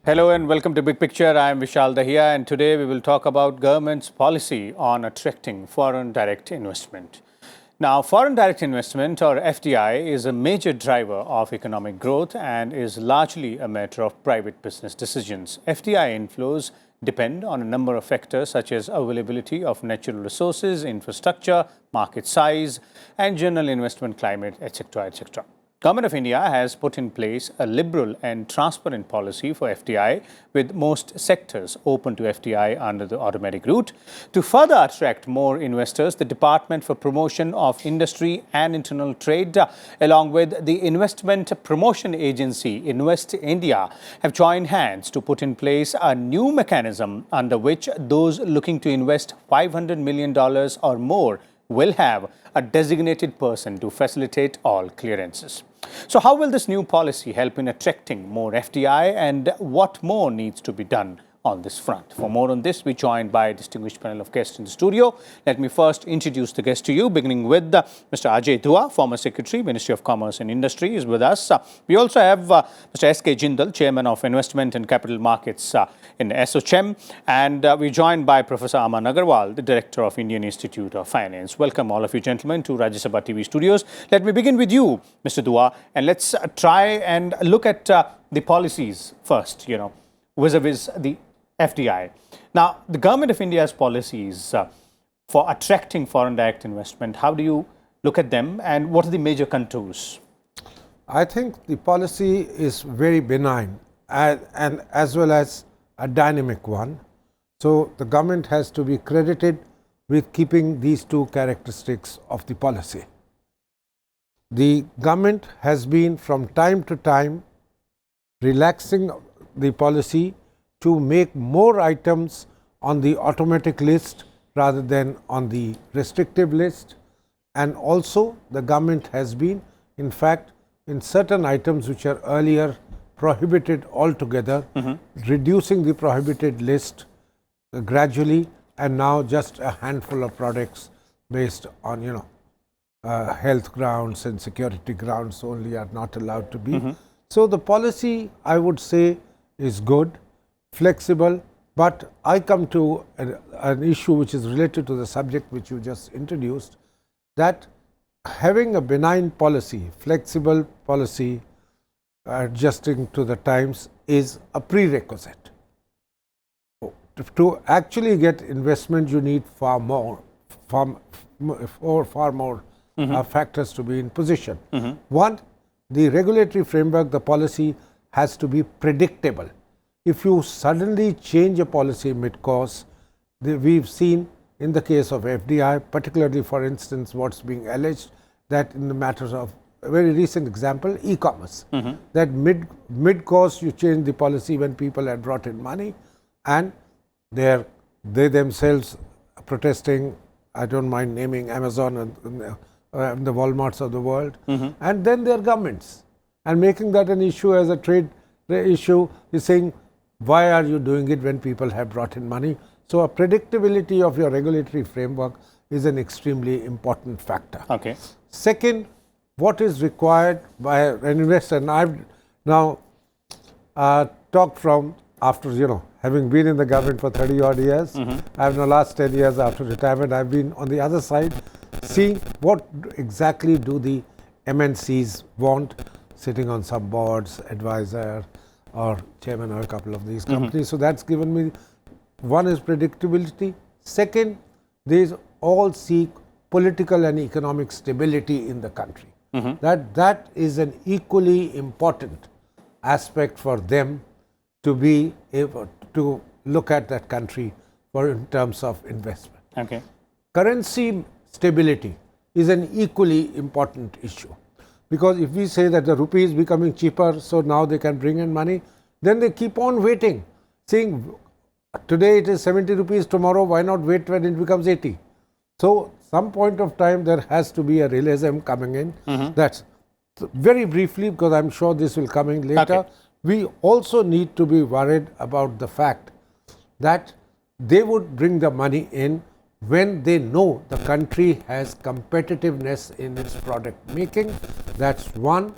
Hello and welcome to Big Picture. I am Vishal Dahiya and today we will talk about government's policy on attracting foreign direct investment. Now, foreign direct investment or FDI is a major driver of economic growth and is largely a matter of private business decisions. FDI inflows depend on a number of factors such as availability of natural resources, infrastructure, market size and general investment climate, etc., etc. Government of India has put in place a liberal and transparent policy for FDI, with most sectors open to FDI under the automatic route. To further attract more investors, the Department for Promotion of Industry and Internal Trade, along with the Investment Promotion Agency, Invest India, have joined hands to put in place a new mechanism under which those looking to invest $500 million or more will have a designated person to facilitate all clearances. So how will this new policy help in attracting more FDI and what more needs to be done on this front? For more on this, we're joined by a distinguished panel of guests in the studio. Let me first introduce the guests to you, beginning with Mr. Ajay Dua, former Secretary, Ministry of Commerce and Industry, is with us. We also have Mr. S.K. Jindal, Chairman of Investment and Capital Markets in SOCHM, and we're joined by Professor Aman Agarwal, the Director of Indian Institute of Finance. Welcome all of you gentlemen to Rajya Sabha TV studios. Let me begin with you, Mr. Dua, and let's try and look at the policies first, vis-a-vis the FDI. Now, the Government of India's policies for attracting foreign direct investment, how do you look at them and what are the major contours? I think the policy is very benign and as well as a dynamic one. So, the government has to be credited with keeping these two characteristics of the policy. The government has been from time to time relaxing the policy to make more items on the automatic list rather than on the restrictive list, and also the government has been, in fact, in certain items which are earlier prohibited altogether, reducing the prohibited list gradually, and now just a handful of products based on health grounds and security grounds only are not allowed to be. So, the policy, I would say, is good, flexible, but I come to an issue which is related to the subject which you just introduced, that having a benign policy, flexible policy, adjusting to the times is a prerequisite. To actually get investment, you need far more factors to be in position. One, the regulatory framework, the policy has to be predictable. If you suddenly change a policy mid-course, we've seen in the case of FDI, particularly for instance, what's being alleged, that in the matters of a very recent example, e-commerce, that mid-course you change the policy when people had brought in money and they themselves protesting, I don't mind naming Amazon and the Walmarts of the world, and then their governments, and making that an issue as a trade issue is saying, why are you doing it when people have brought in money? So, a predictability of your regulatory framework is an extremely important factor. Okay. Second, what is required by an investor, and I've now talked from after, having been in the government for 30 odd years, I've in the last 10 years after retirement, I've been on the other side, seeing what exactly do the MNCs want, sitting on some boards, advisor, or chairman of a couple of these companies. So, that's given me, one is predictability. Second, these all seek political and economic stability in the country. That is an equally important aspect for them to be able to look at that country for in terms of investment. Okay. Currency stability is an equally important issue. Because if we say that the rupee is becoming cheaper, so now they can bring in money, then they keep on waiting, saying today it is 70 rupees, tomorrow why not wait when it becomes 80. So, some point of time there has to be a realism coming in. That's very briefly, because I am sure this will come in later. Okay. We also need to be worried about the fact that they would bring the money in when they know the country has competitiveness in its product making. That's one.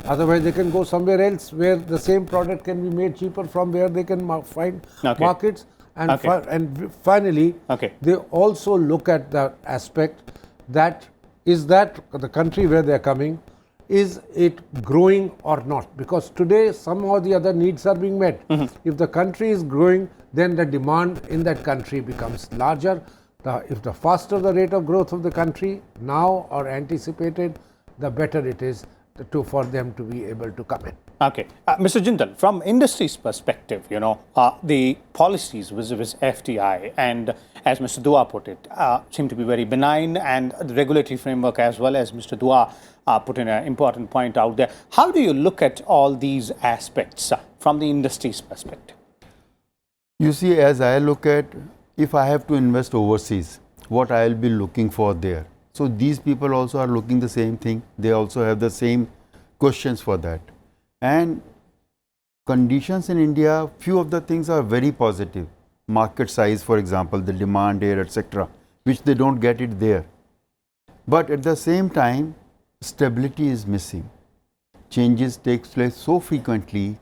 Otherwise, they can go somewhere else where the same product can be made cheaper, from where they can find markets. And, and finally, they also look at the aspect that is that the country where they are coming, is it growing or not? Because today, some or the other needs are being met. If the country is growing, then the demand in that country becomes larger. If the faster the rate of growth of the country now or anticipated, the better it is for them to be able to come in. Okay. Mr. Jindal, from industry's perspective, you know, the policies vis-a-vis FDI and, as Mr. Dua put it, seem to be very benign, and the regulatory framework, as well as Mr. Dua put in an important point out there. How do you look at all these aspects from the industry's perspective? You see, as I look at, if I have to invest overseas, what I will be looking for there. So these people also are looking the same thing. They also have the same questions for that. And conditions in India, few of the things are very positive. Market size, for example, the demand here, etc., which they don't get it there. But at the same time, stability is missing. Changes take place so frequently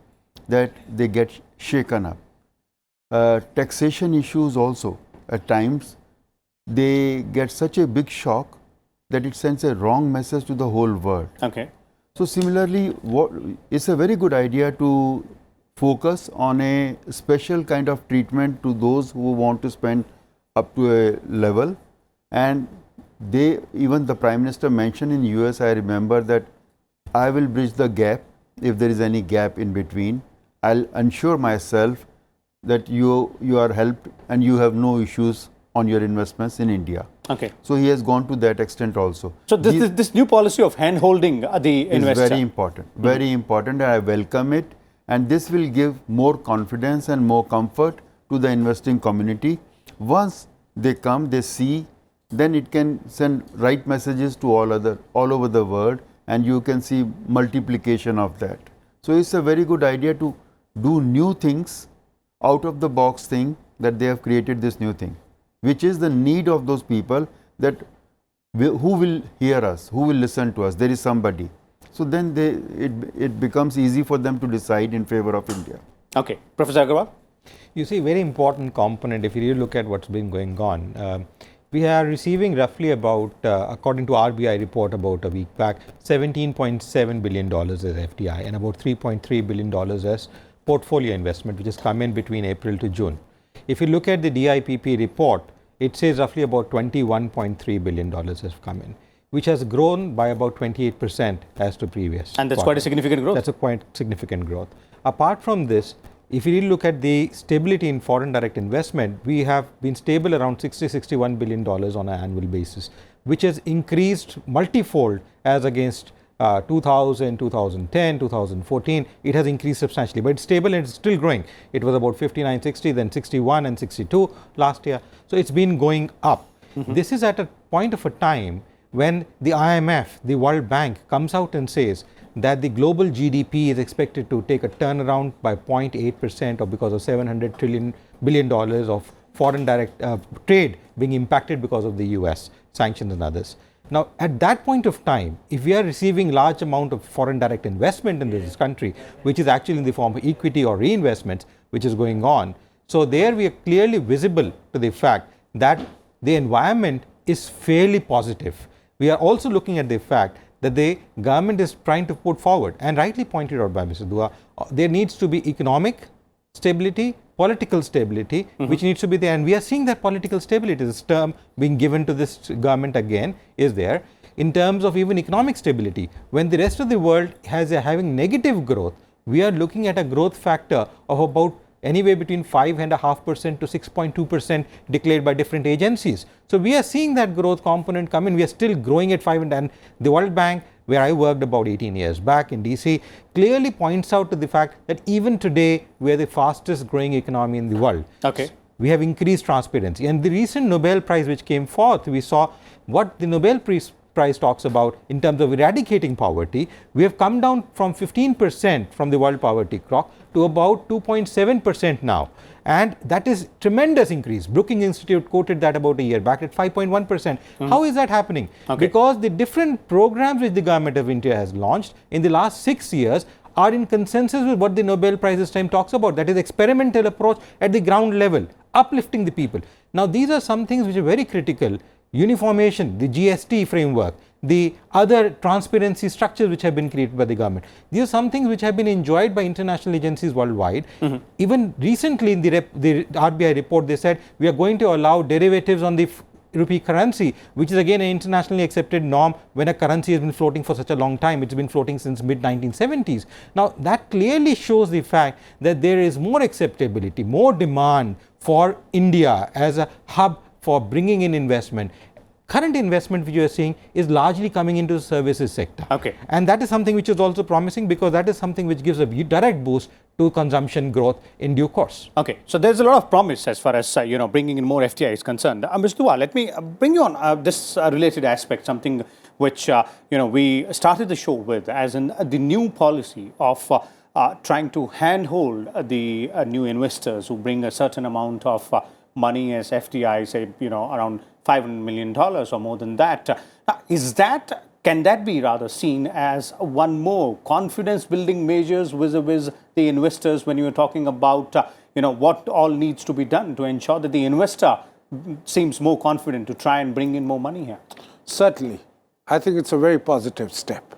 that they get shaken up. Taxation issues also, at times, they get such a big shock that it sends a wrong message to the whole world. Okay. So similarly, it's a very good idea to focus on a special kind of treatment to those who want to spend up to a level. And even the Prime Minister mentioned in US, I remember, that I will bridge the gap if there is any gap in between. I'll ensure myself that you are helped and you have no issues on your investments in India. Okay. So he has gone to that extent also. So this new policy of hand-holding the investor is very important, very important, and I welcome it. And this will give more confidence and more comfort to the investing community. Once they come, they see, then it can send right messages to all over the world, and you can see multiplication of that. So it's a very good idea to do new things, out of the box thing, that they have created this new thing, which is the need of those people, that who will hear us, who will listen to us, there is somebody. So then it becomes easy for them to decide in favor of India. Okay. Professor Agarwal? You see, very important component, if you really look at what's been going on. We are receiving roughly about, according to RBI report about a week back, $17.7 billion as FDI and about $3.3 billion as portfolio investment, which has come in between April to June. If you look at the DIPP report, it says roughly about $21.3 billion has come in, which has grown by about 28% as to previous. And that's quite a significant growth. That's a quite significant growth. Apart from this, if you really look at the stability in foreign direct investment, we have been stable around $61 billion on an annual basis, which has increased multifold as against 2000, 2010, 2014, it has increased substantially, but it's stable and it's still growing. It was about 59, 60, then 61 and 62 last year. So it's been going up. This is at a point of a time when the IMF, the World Bank, comes out and says that the global GDP is expected to take a turnaround by 0.8%, or because of $700 billion of foreign direct trade being impacted because of the US sanctions and others. Now, at that point of time, if we are receiving large amount of foreign direct investment in this country, which is actually in the form of equity or reinvestments, which is going on, so there we are clearly visible to the fact that the environment is fairly positive. We are also looking at the fact that the government is trying to put forward, and rightly pointed out by Mr. Dua, there needs to be economic stability, political stability, which needs to be there, and we are seeing that political stability, this term being given to this government again, is there. In terms of even economic stability, when the rest of the world has having negative growth, we are looking at a growth factor of about anywhere between 5.5% to 6.2% declared by different agencies. So we are seeing that growth component come in. We are still growing at 5%, and the World Bank, where I worked about 18 years back in DC, clearly points out to the fact that even today we are the fastest growing economy in the world. Okay. We have increased transparency, and the recent Nobel Prize which came forth, we saw what the Nobel Prize talks about in terms of eradicating poverty. We have come down from 15% from the world poverty clock to about 2.7% now. And that is tremendous increase. Brookings Institute quoted that about a year back at 5.1%. How is that happening? Because the different programs which the Government of India has launched in the last 6 years are in consensus with what the Nobel Prize this time talks about, that is experimental approach at the ground level, uplifting the people. Now these are some things which are very critical. Uniformation, the GST framework, the other transparency structures which have been created by the government. These are some things which have been enjoyed by international agencies worldwide. Even recently in the RBI report, they said we are going to allow derivatives on the rupee currency, which is again an internationally accepted norm when a currency has been floating for such a long time. It's been floating since mid 1970s. Now that clearly shows the fact that there is more acceptability, more demand for India as a hub for bringing in investment. Current investment which you are seeing is largely coming into the services sector. And that is something which is also promising, because that is something which gives a direct boost to consumption growth in due course. So there's a lot of promise as far as bringing in more FDI is concerned. Ms. Dua, let me bring you on this related aspect, something which we started the show with, as in the new policy of trying to handhold the new investors who bring a certain amount of money as FDI, say around $500 million or more than that. Can that be rather seen as one more confidence building measures vis-a-vis the investors when you're talking about what all needs to be done to ensure that the investor seems more confident to try and bring in more money here? Certainly. I think it's a very positive step.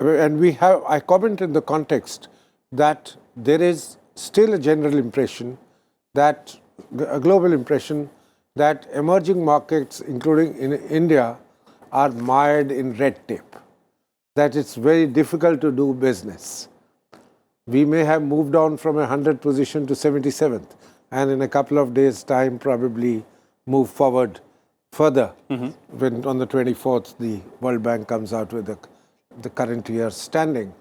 And I comment in the context that there is still a general impression, that a global impression, that emerging markets, including in India, are mired in red tape, that it's very difficult to do business. We may have moved on from a 100th position to 77th, and in a couple of days' time probably move forward further when on the 24th the World Bank comes out with the current year's standing.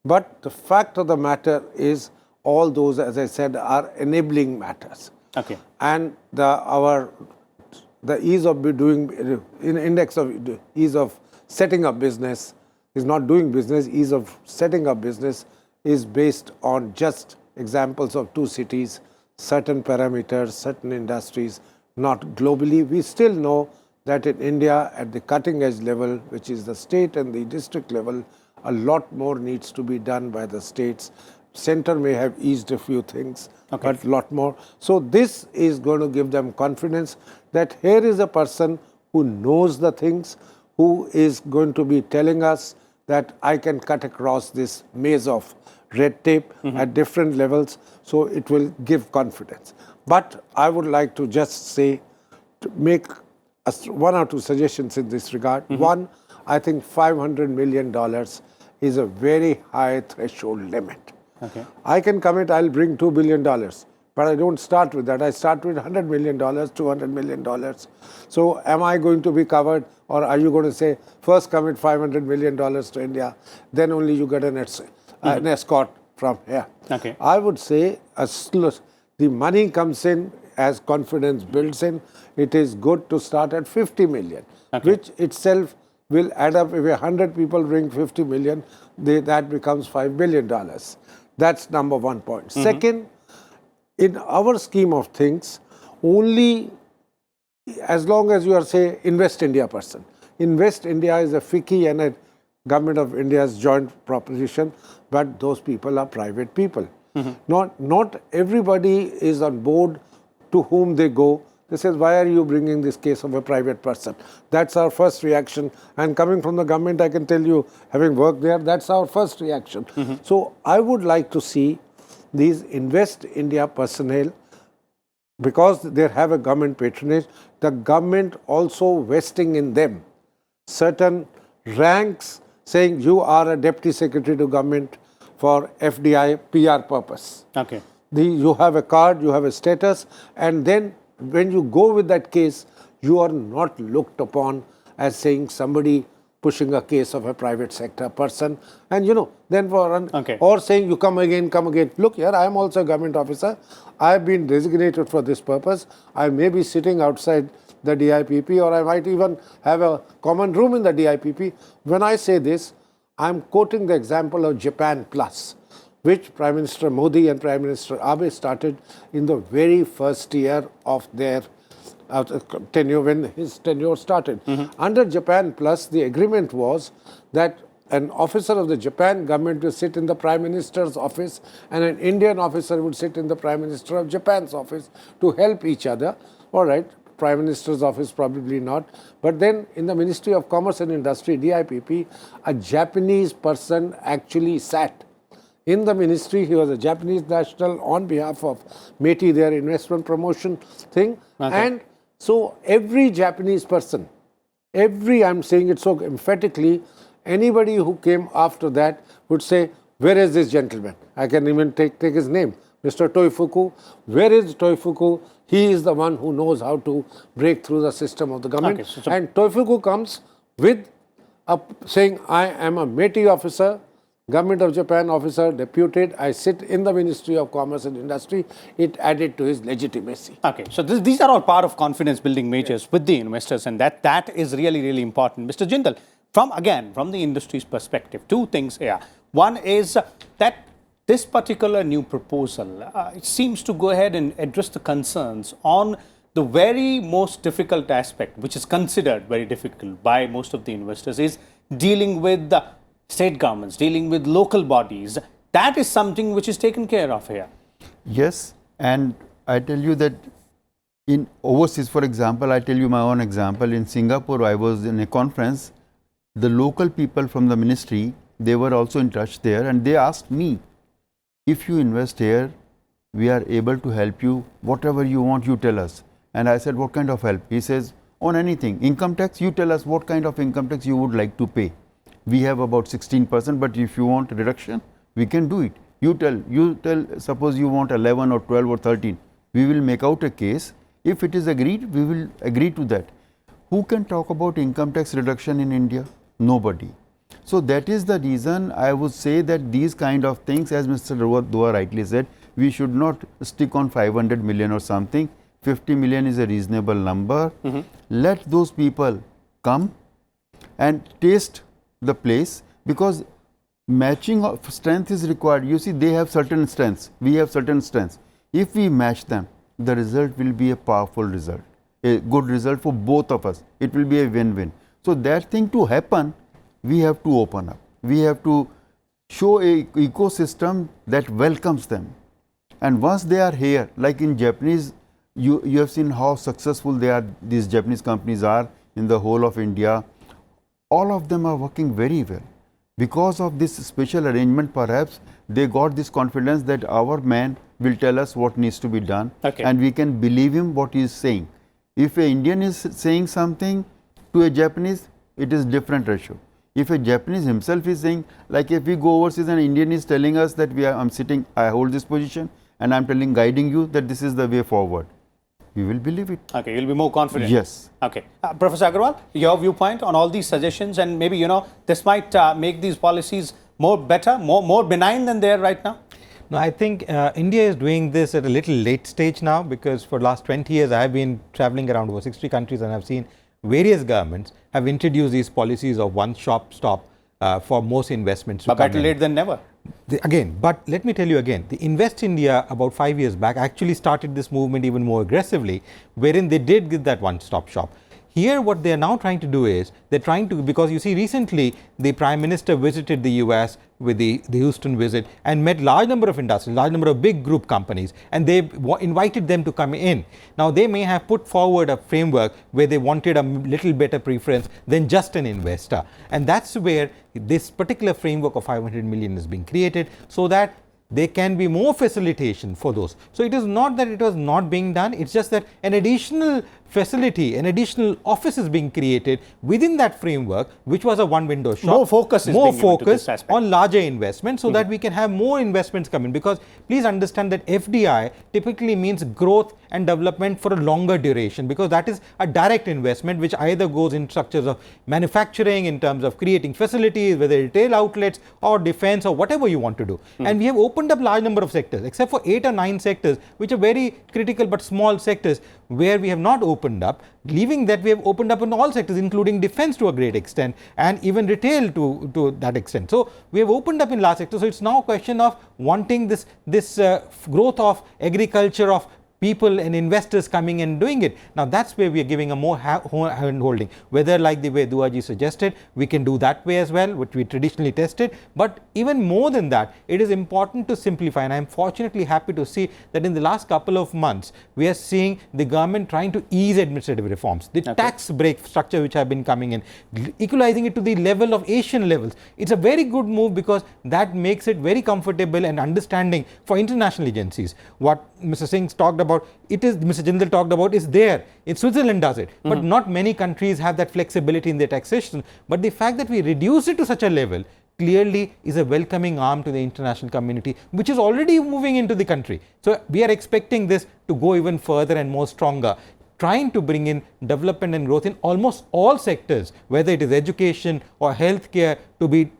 But the fact of the matter is, all those, as I said, are enabling matters. And the ease of doing, in index of ease of setting up business is not doing business. Ease of setting up business is based on just examples of 2 cities, certain parameters, certain industries, not globally. We still know that in India, at the cutting edge level, which is the state and the district level, a lot more needs to be done by the states. Center may have eased a few things, but a lot more. So this is going to give them confidence that here is a person who knows the things, who is going to be telling us that I can cut across this maze of red tape at different levels. So it will give confidence. But I would like to just say, to make 1 or 2 suggestions in this regard. One, I think $500 million is a very high threshold limit. I can commit, I'll bring $2 billion, but I don't start with that. I start with $100 million, $200 million. So am I going to be covered, or are you going to say, first commit $500 million to India, then only you get an escort from here? I would say the money comes in as confidence builds in. It is good to start at 50 million, which itself will add up. If 100 people bring 50 million, that becomes $5 billion. That's number 1 point. Second, in our scheme of things, only as long as you are, say, Invest India person. Invest India is a FICCI and a Government of India's joint proposition, but those people are private people. Not everybody is on board to whom they go. They say, why are you bringing this case of a private person? That's our first reaction. And coming from the government, I can tell you, having worked there, that's our first reaction. So I would like to see these Invest India personnel, because they have a government patronage, the government also vesting in them certain ranks, saying you are a deputy secretary to government for FDI PR purpose. You have a card, you have a status, and then when you go with that case, you are not looked upon as saying somebody pushing a case of a private sector person, and then or saying you come again. Look here, I am also a government officer. I have been designated for this purpose. I may be sitting outside the DIPP, or I might even have a common room in the DIPP. When I say this, I am quoting the example of Japan Plus. which Prime Minister Modi and Prime Minister Abe started in the very first year of their tenure, when his tenure started. Under Japan Plus, the agreement was that an officer of the Japan government will sit in the Prime Minister's office and an Indian officer would sit in the Prime Minister of Japan's office to help each other. All right, Prime Minister's office probably not. But then in the Ministry of Commerce and Industry, DIPP, a Japanese person actually sat in the ministry. He was a Japanese national on behalf of METI, their investment promotion thing. And so every Japanese person, I'm saying it so emphatically, anybody who came after that would say, where is this gentleman? I can even take his name, Mr. Toifuku. Where is Toifuku? He is the one who knows how to break through the system of the government. And Toifuku comes with saying, I am a METI officer, Government of Japan officer, deputed. I sit in the Ministry of Commerce and Industry. It added to his legitimacy. Okay, so these are all part of confidence building measures with the investors, and that is really, really important. Mr. Jindal, from the industry's perspective, two things here. One is that this particular new proposal, it seems to go ahead and address the concerns on the very most difficult aspect, which is considered very difficult by most of the investors, is dealing with the state governments, dealing with local bodies. That is something which is taken care of here. Yes, and I tell you that in overseas, for example, I tell you my own example. In Singapore, I was in a conference. The local people from the ministry, they were also in touch there, and they asked me, if you invest here, we are able to help you. Whatever you want, you tell us. And I said, what kind of help? He says, on anything. Income tax, you tell us what kind of income tax you would like to pay. We have about 16%, but if you want reduction, we can do it. You tell, suppose you want 11 or 12 or 13. We will make out a case. If it is agreed, we will agree to that. Who can talk about income tax reduction in India? Nobody. So that is the reason I would say that these kind of things, as Mr. Dua rightly said, we should not stick on 500 million or something. 50 million is a reasonable number. Let those people come and taste the place, because matching of strength is required. You see, they have certain strengths, we have certain strengths. If we match them, the result will be a powerful result, a good result for both of us. It will be a win-win. So that thing to happen, we have to open up. We have to show a ecosystem that welcomes them. And once they are here, like in Japanese, you have seen how successful these Japanese companies are in the whole of India. All of them are working very well. Because of this special arrangement, perhaps they got this confidence that our man will tell us what needs to be done, and we can believe him what he is saying. If an Indian is saying something to a Japanese, it is different ratio. If a Japanese himself is saying, like if we go overseas and an Indian is telling us that I hold this position and I am guiding you that this is the way forward, we will believe it. Okay, you'll be more confident. Yes. Okay. Professor Agarwal, your viewpoint on all these suggestions, and maybe, this might make these policies more benign than they are right now? No, I think India is doing this at a little late stage now, because for the last 20 years I have been traveling around over 60 countries and I have seen various governments have introduced these policies of one-stop shop for most investments. But better late than never. But let me tell you again, the Invest India about 5 years back actually started this movement even more aggressively, wherein they did give that one-stop shop. Here what they are now trying to do is, because you see recently the Prime Minister visited the US with the Houston visit and met large number of industries, large number of big group companies, and they invited them to come in. Now they may have put forward a framework where they wanted a little better preference than just an investor, and that's where this particular framework of 500 million is being created, so that there can be more facilitation for those. So it is not that it was not being done, it's just that an additional facility, an additional office is being created within that framework, which was a one-window shop. More focus on larger investments, so that we can have more investments come in. Because please understand that FDI typically means growth and development for a longer duration, because that is a direct investment which either goes in structures of manufacturing, in terms of creating facilities, whether retail outlets or defense or whatever you want to do. And we have opened up large number of sectors, except for 8 or 9 sectors which are very critical but small sectors. where we have not opened up, leaving that we have opened up in all sectors, including defense to a great extent, and even retail to that extent. So we have opened up in large sectors. So it's now a question of wanting this growth of agriculture, of people and investors coming and doing it. Now that's where we are giving a more hand holding, whether like the way Duaji suggested, we can do that way as well, which we traditionally tested. But even more than that, it is important to simplify, and I am fortunately happy to see that in the last couple of months, we are seeing the government trying to ease administrative reforms, the tax break structure which have been coming in, equalizing it to the level of Asian levels. It's a very good move because that makes it very comfortable and understanding for international agencies. What Mr. Singh talked about, Mr. Jindal talked about, is there. In Switzerland does it, but not many countries have that flexibility in their taxation. But the fact that we reduce it to such a level clearly is a welcoming arm to the international community, which is already moving into the country. So we are expecting this to go even further and more stronger, trying to bring in development and growth in almost all sectors, whether it is education or healthcare, to be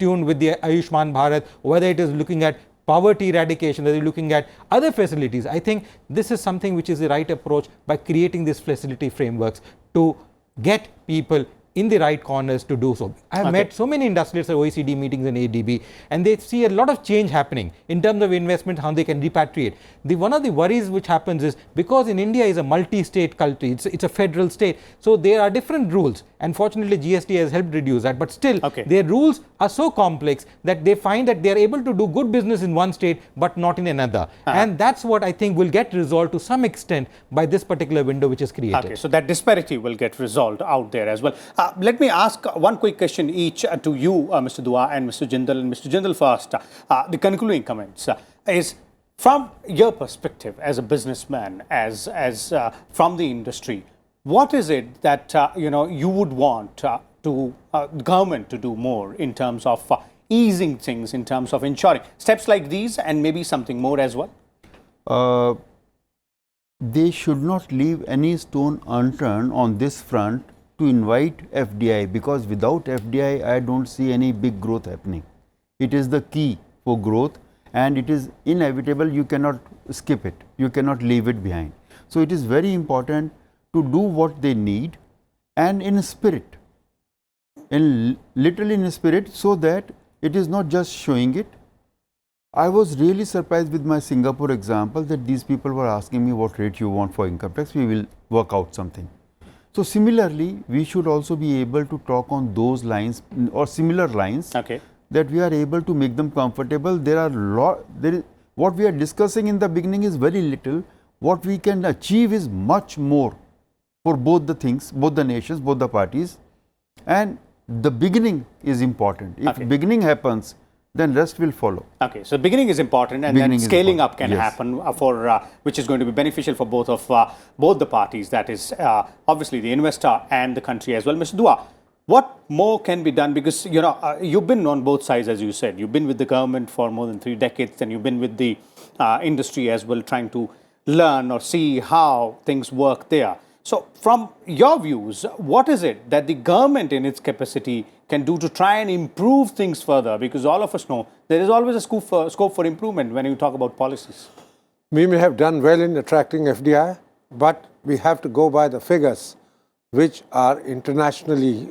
tuned with the Ayushman Bharat, whether it is looking at poverty eradication, whether you're looking at other facilities. I think this is something which is the right approach by creating these facility frameworks to get people in the right corners to do so. I have met so many industrialists at OECD meetings and ADB, and they see a lot of change happening in terms of investment, how they can repatriate. One of the worries which happens is, because in India is a multi-state country, it's a federal state, so there are different rules, and fortunately GST has helped reduce that, but still their rules are so complex that they find that they are able to do good business in one state but not in another. And that's what I think will get resolved to some extent by this particular window which is created. Okay, so that disparity will get resolved out there as well. Let me ask one quick question each to you, Mr. Dua and Mr. Jindal. And Mr. Jindal first, the concluding comments is, from your perspective as a businessman, as from the industry, what is it that you would want to government to do more in terms of easing things, in terms of ensuring steps like these, and maybe something more as well? They should not leave any stone unturned on this front to invite FDI, because without FDI, I don't see any big growth happening. It is the key for growth, and it is inevitable. You cannot skip it. You cannot leave it behind. So it is very important to do what they need, and in spirit, literally in spirit, so that it is not just showing it. I was really surprised with my Singapore example that these people were asking me what rate you want for income tax. We will work out something. So similarly, we should also be able to talk on those lines or similar lines, that we are able to make them comfortable. There are what we are discussing in the beginning is very little. What we can achieve is much more for both the things, both the nations, both the parties, and the beginning is important. If beginning happens, then rest will follow. Okay, so beginning is important, and then scaling up can happen for which is going to be beneficial for both the parties. That is obviously the investor and the country as well. Mr. Dua, what more can be done? Because you've been on both sides, as you said. You've been with the government for more than 3 decades, and you've been with the industry as well, trying to learn or see how things work there. So from your views, what is it that the government in its capacity can do to try and improve things further? Because all of us know there is always a scope for improvement when you talk about policies. We may have done well in attracting FDI, but we have to go by the figures which are internationally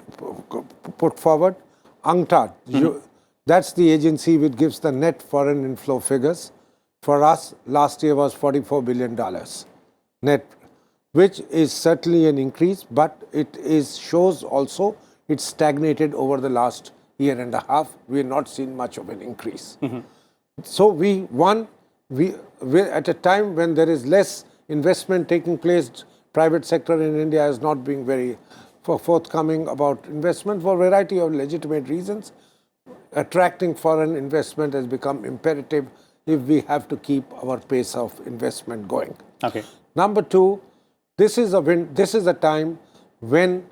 put forward. UNCTAD, that's the agency which gives the net foreign inflow figures. For us, last year was $44 billion net, which is certainly an increase, but it shows also it's stagnated over the last year and a half. We have not seen much of an increase. So we at a time when there is less investment taking place, private sector in India is not being very forthcoming about investment for a variety of legitimate reasons. Attracting foreign investment has become imperative if we have to keep our pace of investment going. Number two, this is a time when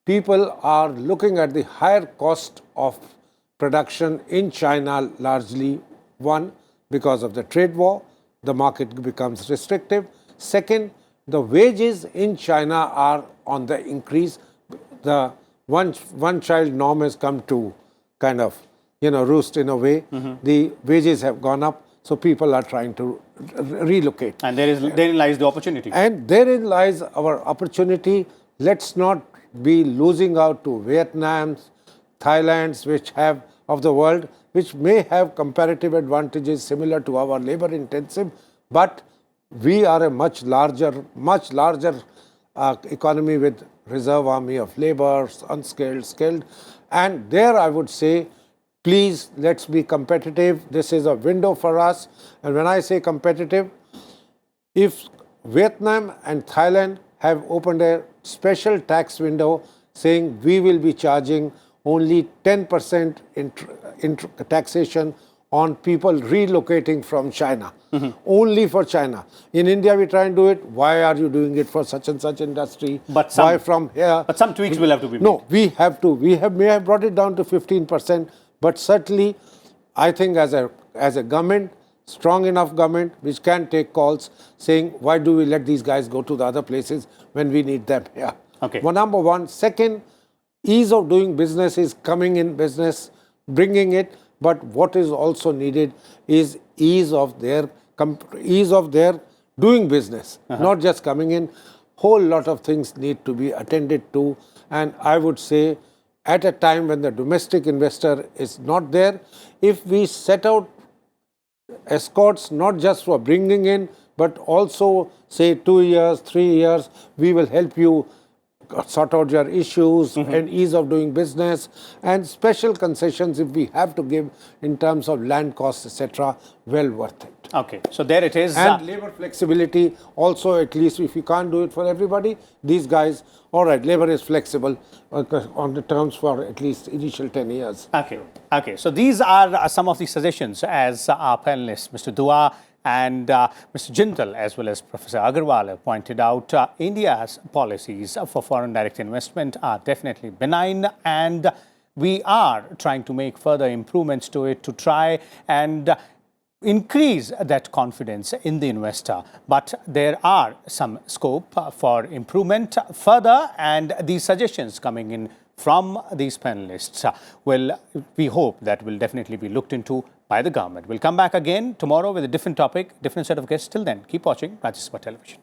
people are looking at the higher cost of production in China, largely. One, because of the trade war, the market becomes restrictive. Second, the wages in China are on the increase. The one-child norm has come to kind of roost in a way. The wages have gone up. so people are trying to relocate. And therein lies the opportunity. And therein lies our opportunity. Let's not be losing out to Vietnams, Thailands, which have of the world, which may have comparative advantages similar to our labor intensive, but we are a much larger economy with reserve army of labor, unskilled, skilled, and there I would say, please let's be competitive. This is a window for us, and when I say competitive, if Vietnam and Thailand have opened a special tax window saying we will be charging only 10% taxation on people relocating from China, only for China. In India, we try and do it. Why are you doing it for such and such industry? But why from here? But some tweaks will have to be made. No, we have to. We may have brought it down to 15%, but certainly, I think as a government, strong enough government, which can take calls saying, why do we let these guys go to the other places when we need them here? Okay. Well, number one. Second, ease of doing business is coming in business, bringing it. But what is also needed is ease of their doing business, not just coming in. Whole lot of things need to be attended to. And I would say at a time when the domestic investor is not there, if we set out escorts not just for bringing in, but also say 2 years, 3 years, we will help you sort out your issues and ease of doing business, and special concessions if we have to give in terms of land costs, etc., well worth it. Okay, so there it is. And labor flexibility also, at least if you can't do it for everybody, these guys, all right, labor is flexible on the terms for at least initial 10 years. Okay. So these are some of the suggestions as our panelists, Mr. Dua and Mr. Jindal, as well as Professor Agarwal, have pointed out. India's policies for foreign direct investment are definitely benign, and we are trying to make further improvements to it to try and increase that confidence in the investor. But there are some scope for improvement further, and these suggestions coming in from these panelists we hope that will definitely be looked into by the government. We'll come back again tomorrow with a different topic, different set of guests. Till then, keep watching Rajya Sabha Television.